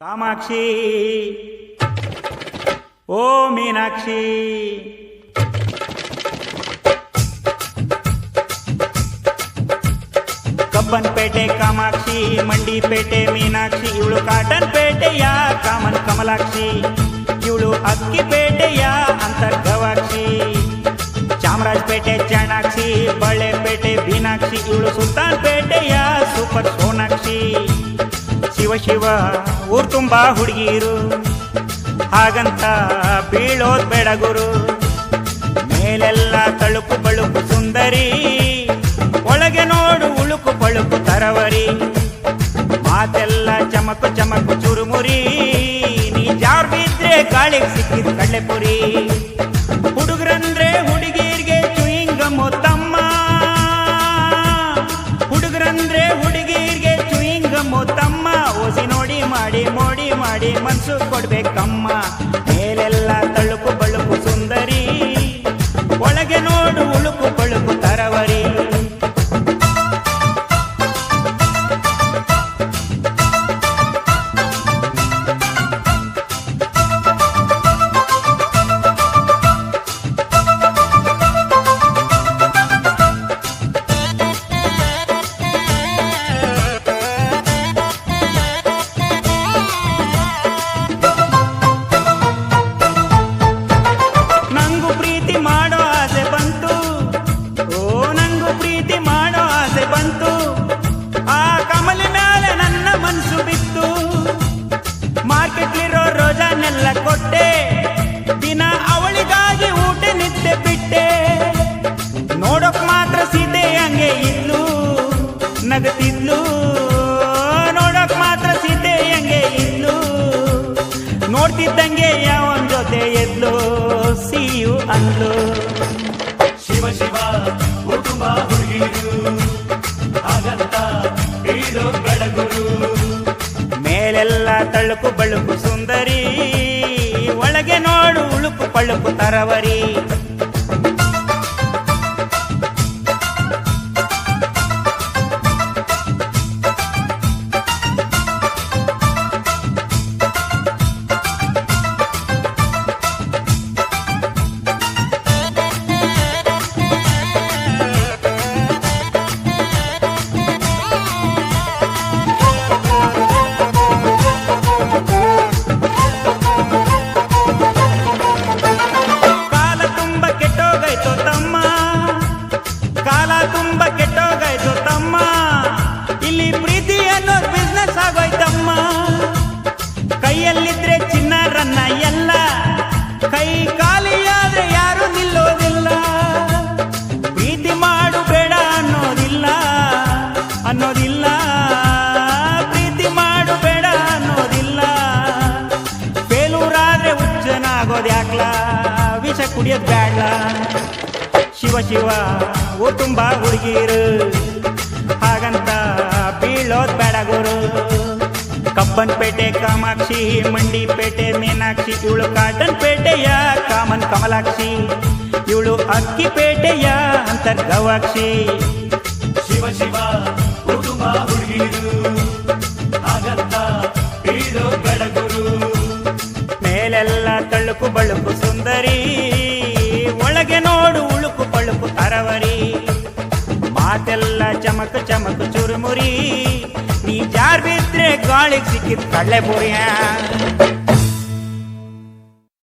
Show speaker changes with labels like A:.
A: ಕಾಮಾಕ್ಷಿ ಓ ಮೀನಾಕ್ಷಿ ಕಬ್ಬನ್ಪೇಟೆ ಕಾಮಾಕ್ಷಿ, ಮಂಡಿಪೇಟೆ ಮೀನಾಕ್ಷಿ, ಇವಳು ಕಾಟನ್ ಪೇಟೆಯ ಕಾಮನ್ ಕಮಲಾಕ್ಷಿ, ಇವಳು ಅಕ್ಕಿಪೇಟೆಯ ಅಂತರ್ಗವಾಕ್ಷಿ, ಚಾಮರಾಜಪೇಟೆ ಚಾಣಾಕ್ಷಿ, ಬಳ್ಳೆಪೇಟೆ ಬೀನಾಕ್ಷಿ, ಇವಳು ಸುಲ್ತಾನ್ ಪೇಟೆಯ ಸೂಪರ್ ಸೋನಾಕ್ಷಿ. ಶಿವ ಶಿವ ಊರ್ ತುಂಬಾ ಹುಡುಗಿರು, ಹಾಗಂತ ಬೀಳೋದ್ ಬೇಡ ಗುರು. ಮೇಲೆಲ್ಲ ತಳುಕು ಬಳುಕು ಸುಂದರಿ, ಒಳಗೆ ನೋಡು ಉಳುಕು ಪಳುಕು ತರವರಿ. ಮಾತೆಲ್ಲ ಚಮಕು ಚಮಕು ಚುರುಮುರಿ, ನೀ ಜಾರ್ ಬಿದ್ರೆ ಗಾಳಿಗೆ ಸಿಕ್ಕಿದ್ ಕಡ್ಲೆಪುರಿ. ಹುಡುಗರಂದ್ರೆ ಹುಡುಗಿರ್ಗೆ ಚುಯಿಂಗಮ್ಮು ತಮ್ಮ, ಹುಡುಗರಂದ್ರೆ ಹುಡುಗಿರ್ಗೆ ಚುಯಿಂಗಮ್ಮು ತಮ್ಮ. ಓಸಿ ನೋಡಿ ಮಾಡಿ ಮೋಡಿ ಮಾಡಿ ಮನ್ಸು ಕೊಡ್ಬೇಕಮ್ಮ. ಮೇಲೆಲ್ಲ ತಳುಕು ಬಳುಕು ಸುಂದರಿ, ಒಳಗೆ ನೋಡು ಉಳುಕು ಪಳುಕು ತರವರಿ. ಕೊಟ್ಟೆ ದಿನ ಅವಳಿಗಾಗಿ ಊಟ ನಿದ್ದೆ ಬಿಟ್ಟೆ. ನೋಡೋಕ್ ಮಾತ್ರ ಸೀತೆ ಹಂಗೆ ಇದ್ಲು ನಗತಿದ್ಲು, ನೋಡೋಕ್ ಮಾತ್ರ ಸೀತೆ ಹಂಗೆ ಇದ್ಲು. ನೋಡ್ತಿದ್ದಂಗೆ ಯಾವನ್ ಜೊತೆ ಎದ್ಲು ಸಿಯು ಅಂದ್ಲು.
B: ಶಿವ ಶಿವ ಕುಟುಂಬ ಹುಡುಗಿರು, ಹಾಗಂತ ಬೀಳೋ ಬೆಳಗುರು.
A: ಮೇಲೆಲ್ಲ ತಳುಕು ಬಳುಕು ಸುಂದರಿ, ಒಳಗೆ ನೋಡು ಉಳುಕು ಪಳುಕು ತರವರಿ. ತುಂಬ ಕೆಟ್ಟೋಗಾಯ್ತು ತಮ್ಮ, ಇಲ್ಲಿ ಪ್ರೀತಿ ಅನ್ನೋದು ಬಿಸ್ನೆಸ್ ಆಗೋಯ್ತಮ್ಮ. ಕೈಯಲ್ಲಿದ್ರೆ ಚಿನ್ನರನ್ನ ಎಲ್ಲ, ಕೈ ಖಾಲಿಯಾದ್ರೆ ಯಾರು ನಿಲ್ಲೋದಿಲ್ಲ. ಪ್ರೀತಿ ಮಾಡು ಬೇಡ ಅನ್ನೋದಿಲ್ಲ ಅನ್ನೋದಿಲ್ಲ, ಪ್ರೀತಿ ಮಾಡು ಬೇಡ ಅನ್ನೋದಿಲ್ಲ. ಬೇಲೂರಾದ್ರೆ ಹುಚ್ಚನಾಗೋದು ಯಾಕ್ಲ, ವಿಷ ಕುಡಿಯೋದು ಬ್ಯಾಡ್ಲ. ಶಿವ ಶಿವ ಓ ತುಂಬಾ ಹುಡುಗಿರು, ಹಾಗಂತ ಬೀಳೋದ್ ಬೇಡ ಗುರು. ಕಬ್ಬನ್ಪೇಟೆ ಕಾಮಾಕ್ಷಿ, ಮಂಡಿಪೇಟೆ ಮೀನಾಕ್ಷಿ, ಇವಳು ಕಾಟನ್ ಪೇಟೆಯ ಕಾಮನ್ ಕಮಲಾಕ್ಷಿ, ಇವಳು ಅಕ್ಕಿಪೇಟೆಯ ಅಂತರ್ಗವಾಕ್ಷಿ.
B: ಶಿವ ಶಿವ ಕುಟುಂಬ ಹುಡುಗಿರು, ಹಾಗಂತ ಬೀಳೋ ಬೆಳಗುರು.
A: ಮೇಲೆಲ್ಲ ತಳುಕು ಬಳುಕು ಸುಂದರಿ, ಒಳಗೆ ನೋಡು ಉಳುಕು ಪಳುಕು ತರವರಿ. ಮಾತೆಲ್ಲ ಚಮಕು ಚಮಕು ಚುರುಮುರಿ, ನೀ ಜಾರ್ ಬಿದ್ರೆ ಗಾಳಿಗೆ ಸಿಕ್ಕಿದ್ ಕಡ್ಲೆಪುರಿಯ.